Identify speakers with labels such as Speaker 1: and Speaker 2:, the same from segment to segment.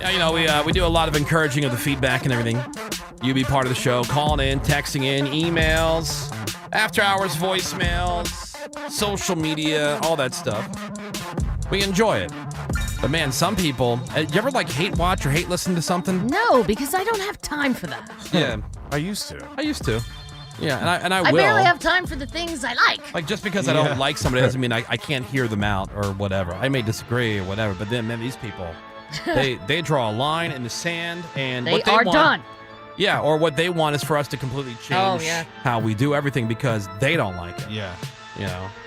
Speaker 1: Yeah, we do a lot of encouraging of the feedback and everything. You be part of the show, calling in, texting in, emails, after hours voicemails, social media, all that stuff. We enjoy it. But man, some people, you ever hate watch or hate listen to something?
Speaker 2: No, because I don't have time for that.
Speaker 1: Yeah.
Speaker 3: I used to.
Speaker 1: Yeah, and I will.
Speaker 2: I barely have time for the things I like.
Speaker 1: Like, just because I don't like somebody doesn't mean I can't hear them out or whatever. I may disagree or whatever, but then, man, these people, they draw a line in the sand, and
Speaker 2: They
Speaker 1: what they
Speaker 2: are
Speaker 1: want,
Speaker 2: done.
Speaker 1: Yeah, or what they want is for us to completely change
Speaker 2: yeah.
Speaker 1: how we do everything because they don't like it.
Speaker 3: Yeah.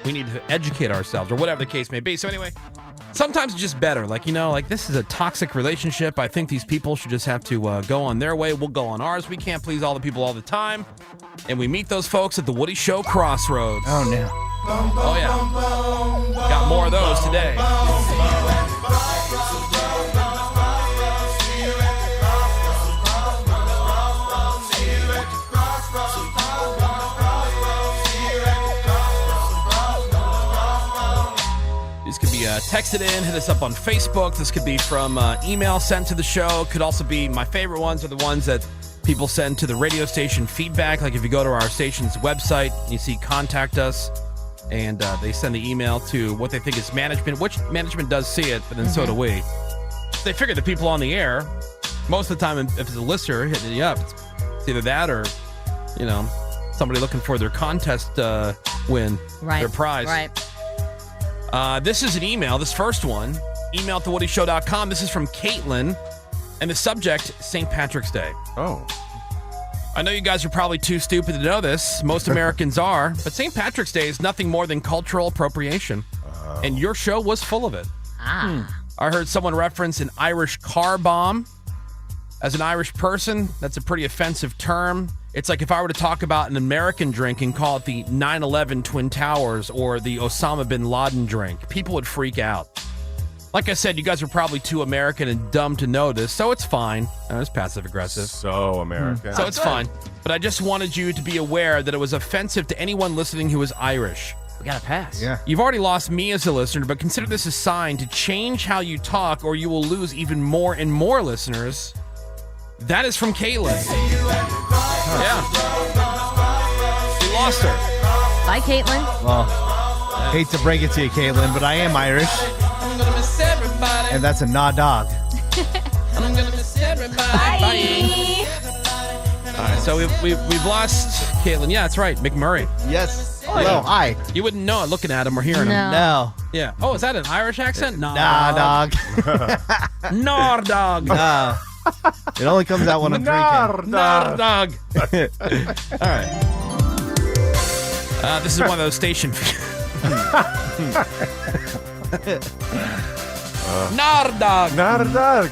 Speaker 1: We need to educate ourselves or whatever the case may be. So anyway, sometimes it's just better. This is a toxic relationship. I think these people should just have to go on their way. We'll go on ours. We can't please all the people all the time. And we meet those folks at the Woody Show Crossroads.
Speaker 4: Oh, no.
Speaker 1: Oh, yeah. Got more of those today. These could be texted in, hit us up on Facebook. This could be from email sent to the show. Could also be my favorite ones are the ones that people send to the radio station feedback. Like if you go to our station's website, you see contact us, and they send the email to what they think is management, which management does see it, but then so do we. They figure the people on the air, most of the time, if it's a listener hitting you up, it's either that or, somebody looking for their contest win, their prize.
Speaker 2: Right.
Speaker 1: This is an email, this first one, email at thewoodyshow.com. This is from Caitlin, and the subject, St. Patrick's Day.
Speaker 3: Oh.
Speaker 1: I know you guys are probably too stupid to know this. Most Americans are. But St. Patrick's Day is nothing more than cultural appropriation. And your show was full of it. I heard someone reference an Irish car bomb. As an Irish person, that's a pretty offensive term. It's like if I were to talk about an American drink and call it the 9/11 Twin Towers or the Osama bin Laden drink. People would freak out. Like I said, you guys are probably too American and dumb to know this, so it's fine. It's passive-aggressive.
Speaker 3: So American.
Speaker 1: So it's fine. But I just wanted you to be aware that it was offensive to anyone listening who is Irish.
Speaker 2: We got to pass.
Speaker 4: Yeah.
Speaker 1: You've already lost me as a listener, but consider this a sign to change how you talk or you will lose even more and more listeners. That is from Caitlin. Yeah. We lost her.
Speaker 2: Bye, Caitlin.
Speaker 4: Well, hate to break it to you, Caitlin, but I am Irish.
Speaker 1: I'm gonna miss everybody.
Speaker 4: And that's a nah dog.
Speaker 1: I'm gonna miss everybody. Bye. All right, so we've lost Caitlin. Yeah, that's right, McMurray.
Speaker 4: Yes. Hello, hi.
Speaker 1: You wouldn't know it looking at him or hearing him.
Speaker 4: No.
Speaker 1: Yeah. Oh, is that an Irish accent?
Speaker 4: Nah, dog.
Speaker 1: Nar dog.
Speaker 4: No. It only comes out when I'm drinking.
Speaker 1: Nar dog. All right. This is one of those station. Nardog.
Speaker 3: Nardog.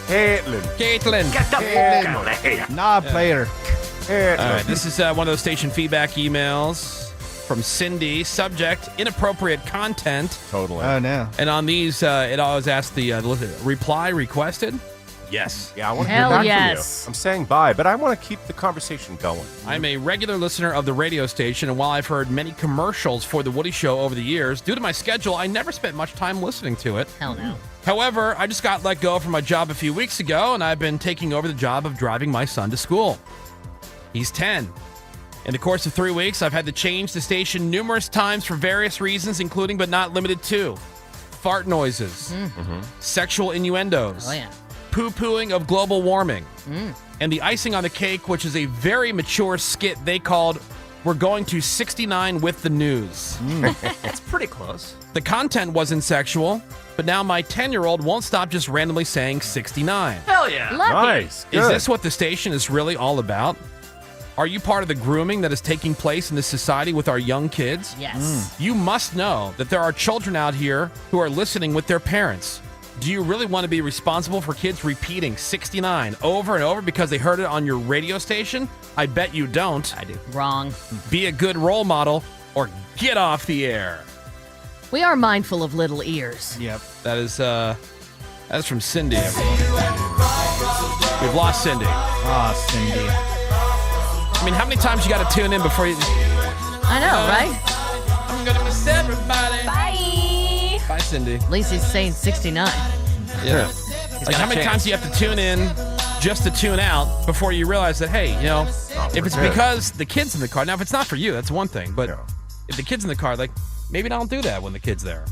Speaker 3: Caitlin.
Speaker 1: Caitlin.
Speaker 3: Get the fuck out of here.
Speaker 4: Nah, player.
Speaker 1: All right, this is one of those station feedback emails from Cindy. Subject, inappropriate content.
Speaker 3: Totally.
Speaker 4: Oh, no.
Speaker 1: And on these, it always asks the reply requested. Yes.
Speaker 3: Yeah, I want to hear
Speaker 2: Hell
Speaker 3: back
Speaker 2: yes.
Speaker 3: from you. I'm saying bye, but I want to keep the conversation going.
Speaker 1: I'm a regular listener of the radio station, and while I've heard many commercials for The Woody Show over the years, due to my schedule, I never spent much time listening to it.
Speaker 2: Hell no.
Speaker 1: However, I just got let go from my job a few weeks ago, and I've been taking over the job of driving my son to school. He's 10. In the course of 3 weeks, I've had to change the station numerous times for various reasons, including but not limited to fart noises, sexual innuendos, poo-pooing of global warming, and the icing on the cake, which is a very mature skit they called We're Going to 69 with the News.
Speaker 5: It's pretty close.
Speaker 1: The content wasn't sexual, but now my 10-year-old won't stop just randomly saying 69.
Speaker 5: Hell yeah.
Speaker 2: Lucky.
Speaker 3: Nice.
Speaker 1: Is
Speaker 3: Good.
Speaker 1: this what the station is really all about? Are you part of the grooming that is taking place in this society with our young kids?
Speaker 2: Yes.
Speaker 1: You must know that there are children out here who are listening with their parents. Do you really want to be responsible for kids repeating 69 over and over because they heard it on your radio station? I bet you don't.
Speaker 5: I do.
Speaker 2: Wrong.
Speaker 1: Be a good role model or get off the air.
Speaker 2: We are mindful of little ears.
Speaker 4: Yep.
Speaker 1: That is from Cindy, everyone. We've lost Cindy.
Speaker 4: Oh, Cindy.
Speaker 1: I mean, how many times you got to tune in before you...
Speaker 2: I know, right?
Speaker 1: I'm going to miss everybody.
Speaker 2: Bye.
Speaker 1: Bye, Cindy.
Speaker 2: At least he's saying 69.
Speaker 1: Yeah. Like, how many times do you have to tune in just to tune out before you realize that, hey, if it's because the kid's in the car. Now, if it's not for you, that's one thing. But if the kid's in the car, like, maybe don't do that when the kid's there.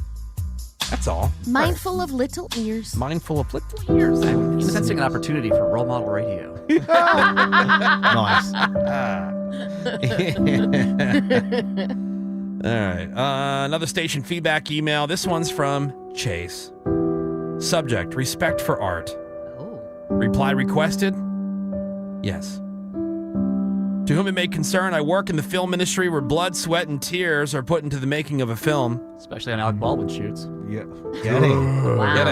Speaker 1: That's all.
Speaker 2: Mindful of little ears.
Speaker 1: Mindful of little ears.
Speaker 5: I'm sensing an opportunity for role model radio.
Speaker 4: Nice.
Speaker 1: All right. Another station feedback email. This one's from Chase. Subject, respect for art.
Speaker 2: Oh.
Speaker 1: Reply requested? Yes. To whom it may concern, I work in the film industry where blood, sweat, and tears are put into the making of a film.
Speaker 5: Especially on Alec Baldwin shoots.
Speaker 4: Yeah. Getting.
Speaker 2: Wow.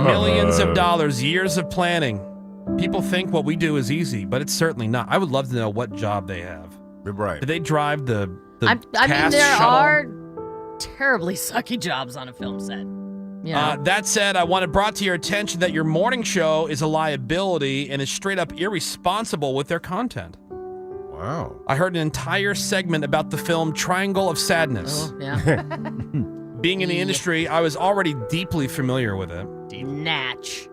Speaker 1: Millions of dollars, years of planning. People think what we do is easy, but it's certainly not. I would love to know what job they have.
Speaker 3: You're right.
Speaker 1: Do they drive the
Speaker 2: I mean,
Speaker 1: cast
Speaker 2: there
Speaker 1: shuttle?
Speaker 2: are terribly sucky jobs on a film set.
Speaker 1: That said, I want it brought to your attention that your morning show is a liability and is straight up irresponsible with their content.
Speaker 3: Wow.
Speaker 1: I heard an entire segment about the film Triangle of Sadness.
Speaker 2: Oh, yeah.
Speaker 1: Being in the industry, I was already deeply familiar with it.
Speaker 2: Natch.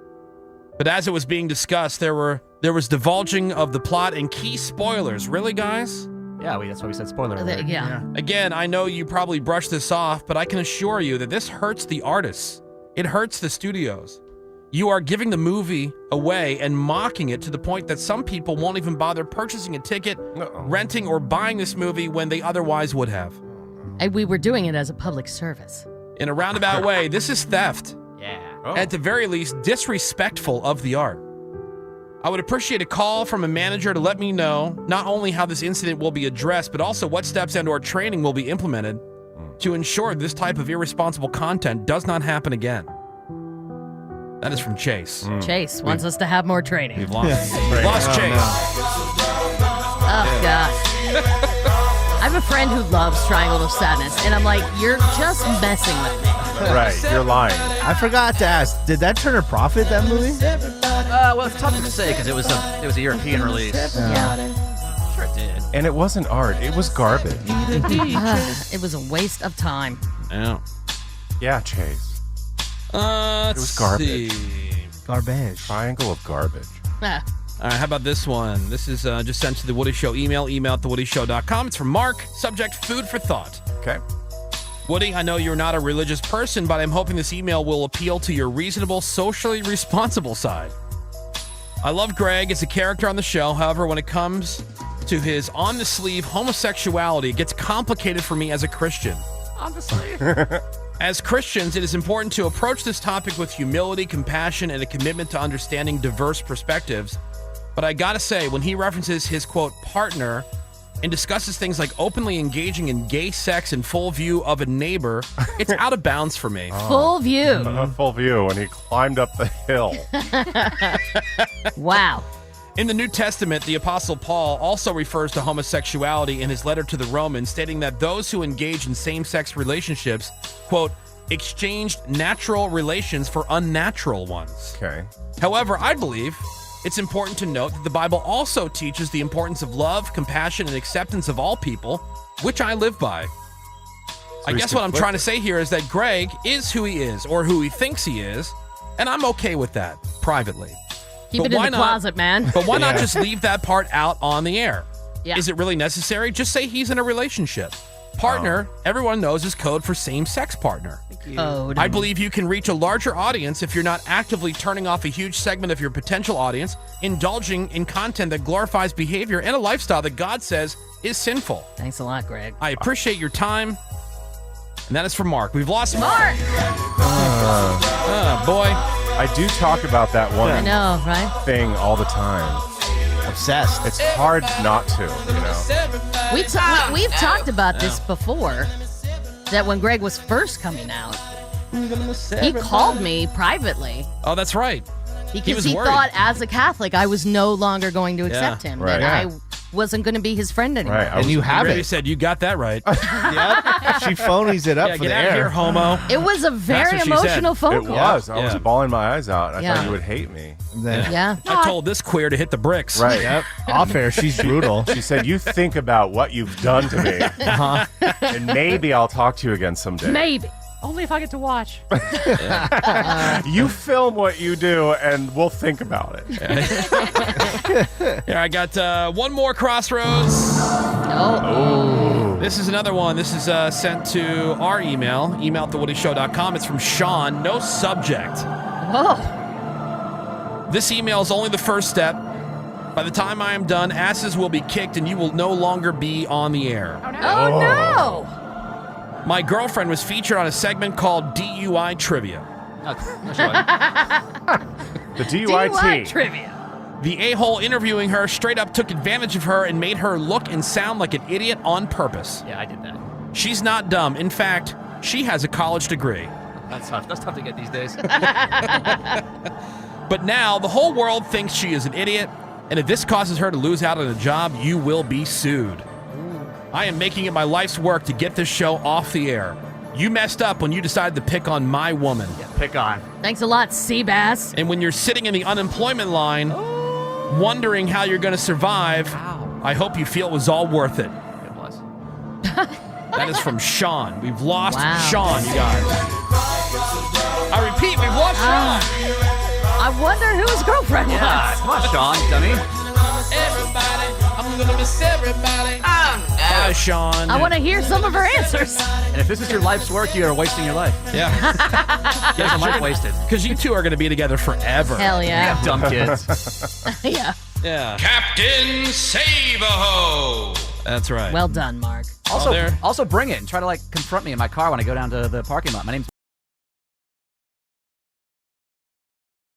Speaker 1: But as it was being discussed, there was divulging of the plot and key spoilers. Really, guys?
Speaker 5: Yeah, that's why we said spoiler alert.
Speaker 2: Yeah.
Speaker 1: Again, I know you probably brushed this off, but I can assure you that this hurts the artists. It hurts the studios. You are giving the movie away and mocking it to the point that some people won't even bother purchasing a ticket, renting, or buying this movie when they otherwise would have.
Speaker 2: And we were doing it as a public service.
Speaker 1: In a roundabout way, this is theft.
Speaker 5: Yeah.
Speaker 3: Oh.
Speaker 1: At the very least, disrespectful of the art. I would appreciate a call from a manager to let me know not only how this incident will be addressed, but also what steps and/or training will be implemented to ensure this type of irresponsible content does not happen again. That is from Chase.
Speaker 2: Chase wants us to have more training.
Speaker 1: We've lost Chase.
Speaker 2: Oh, God. I have a friend who loves Triangle of Sadness, and I'm like, you're just messing with me.
Speaker 3: Right. You're lying.
Speaker 4: I forgot to ask, did that turn a profit, that movie?
Speaker 5: Well, it's tough to say because it was a European release.
Speaker 2: Yeah.
Speaker 5: Sure it did.
Speaker 3: And it wasn't art. It was garbage.
Speaker 2: It was a waste of time.
Speaker 1: Yeah.
Speaker 3: Yeah, Chase.
Speaker 1: Let's
Speaker 3: was garbage.
Speaker 1: see.
Speaker 4: Garbage.
Speaker 3: Triangle of garbage.
Speaker 2: Ah.
Speaker 1: All right, how about this one? This is just sent to the Woody Show email at thewoodyshow.com. It's from Mark. Subject, food for thought.
Speaker 3: Okay.
Speaker 1: Woody, I know you're not a religious person, but I'm hoping this email will appeal to your reasonable, socially responsible side. I love Greg as a character on the show. However, when it comes to his on-the-sleeve homosexuality, it gets complicated for me as a Christian.
Speaker 5: On the sleeve.
Speaker 1: As Christians, it is important to approach this topic with humility, compassion, and a commitment to understanding diverse perspectives. But I gotta say, when he references his, quote, partner and discusses things like openly engaging in gay sex in full view of a neighbor, it's out of bounds for me.
Speaker 2: Full view.
Speaker 3: Full view when he climbed up the hill.
Speaker 2: Wow.
Speaker 1: In the New Testament, the Apostle Paul also refers to homosexuality in his letter to the Romans, stating that those who engage in same-sex relationships, quote, exchanged natural relations for unnatural ones.
Speaker 3: Okay.
Speaker 1: However, I believe it's important to note that the Bible also teaches the importance of love, compassion, and acceptance of all people, which I live by. I guess what I'm trying to say here is that Greg is who he is, or who he thinks he is, and I'm okay with that, privately.
Speaker 2: Keep it in the closet, man.
Speaker 1: But why not just leave that part out on the air?
Speaker 2: Yeah.
Speaker 1: Is it really necessary? Just say he's in a relationship. Partner, everyone knows, is code for same-sex partner.
Speaker 2: Code.
Speaker 1: I believe you can reach a larger audience if you're not actively turning off a huge segment of your potential audience, indulging in content that glorifies behavior and a lifestyle that God says is sinful.
Speaker 2: Thanks a lot, Greg.
Speaker 1: I appreciate your time. And that is from Mark. We've lost
Speaker 2: Mark!
Speaker 1: Boy.
Speaker 3: I do talk about that one
Speaker 2: I know, right?
Speaker 3: thing all the time.
Speaker 4: Obsessed.
Speaker 3: It's hard not to, you know.
Speaker 2: We've talked about this before, that when Greg was first coming out, he called me privately.
Speaker 1: Oh, that's right.
Speaker 2: Because
Speaker 1: was
Speaker 2: he
Speaker 1: worried.
Speaker 2: thought, as a Catholic, I was no longer going to accept him.
Speaker 3: right.
Speaker 2: That
Speaker 3: Yeah.
Speaker 2: I wasn't going to be his friend anymore.
Speaker 3: Right.
Speaker 4: And you have
Speaker 1: He
Speaker 4: it.
Speaker 1: said, you got that right.
Speaker 4: Yep. She phonies it up
Speaker 1: Yeah,
Speaker 4: for
Speaker 1: get
Speaker 4: the
Speaker 1: out of
Speaker 4: air.
Speaker 1: here, homo.
Speaker 2: It was a very
Speaker 1: what she
Speaker 2: emotional
Speaker 1: said.
Speaker 2: phone
Speaker 3: It
Speaker 2: call.
Speaker 3: was. I was
Speaker 1: Yeah.
Speaker 3: bawling my eyes out. I
Speaker 2: Yeah.
Speaker 3: thought you would hate me.
Speaker 4: And then,
Speaker 2: Yeah.
Speaker 1: I told this queer to hit the bricks.
Speaker 3: Right.
Speaker 4: Yep. Off air, she's brutal.
Speaker 3: She said, you think about what you've done to me, and maybe I'll talk to you again someday.
Speaker 2: Maybe.
Speaker 5: Only if I get to watch.
Speaker 3: You film what you do, and we'll think about it.
Speaker 1: Here, I got one more Crossroads.
Speaker 2: Oh.
Speaker 1: This is another one. This is sent to our email at thewoodyshow.com. It's from Sean. No subject.
Speaker 2: Whoa.
Speaker 1: This email is only the first step. By the time I am done, asses will be kicked and you will no longer be on the air.
Speaker 2: Oh, no.
Speaker 1: My girlfriend was featured on a segment called DUI Trivia.
Speaker 5: No, sure.
Speaker 3: The DUI
Speaker 2: trivia.
Speaker 1: The a-hole interviewing her straight up took advantage of her and made her look and sound like an idiot on purpose.
Speaker 5: Yeah, I did that.
Speaker 1: She's not dumb. In fact, she has a college degree.
Speaker 5: That's tough. That's tough to get these days.
Speaker 1: But now the whole world thinks she is an idiot, and if this causes her to lose out on a job, you will be sued. I am making it my life's work to get this show off the air. You messed up when you decided to pick on my woman.
Speaker 5: Yeah, pick on.
Speaker 2: Thanks a lot, Seabass.
Speaker 1: And when you're sitting in the unemployment line, wondering how you're going to survive, I hope you feel it was all worth it.
Speaker 5: It was.
Speaker 1: That is from Sean. We've lost
Speaker 2: Wow.
Speaker 1: Sean, you guys. I repeat, we've lost Sean.
Speaker 2: I wonder who his girlfriend was.
Speaker 5: Yeah, come on, Sean, dummy.
Speaker 1: Everybody, I'm going to miss everybody. Bye, Sean.
Speaker 2: I want to hear some of her answers.
Speaker 5: And if this is your life's work, you are wasting your life.
Speaker 1: Yeah.
Speaker 5: Get your life wasted.
Speaker 1: Because you two are going to be together forever.
Speaker 2: Hell yeah.
Speaker 5: Dumb kids.
Speaker 2: Yeah.
Speaker 1: Yeah.
Speaker 6: Captain Save-A-Ho!
Speaker 1: That's right.
Speaker 2: Well done, Mark.
Speaker 5: Also,
Speaker 1: there.
Speaker 5: also bring it and try to like confront me in my car when I go down to the parking lot. My name's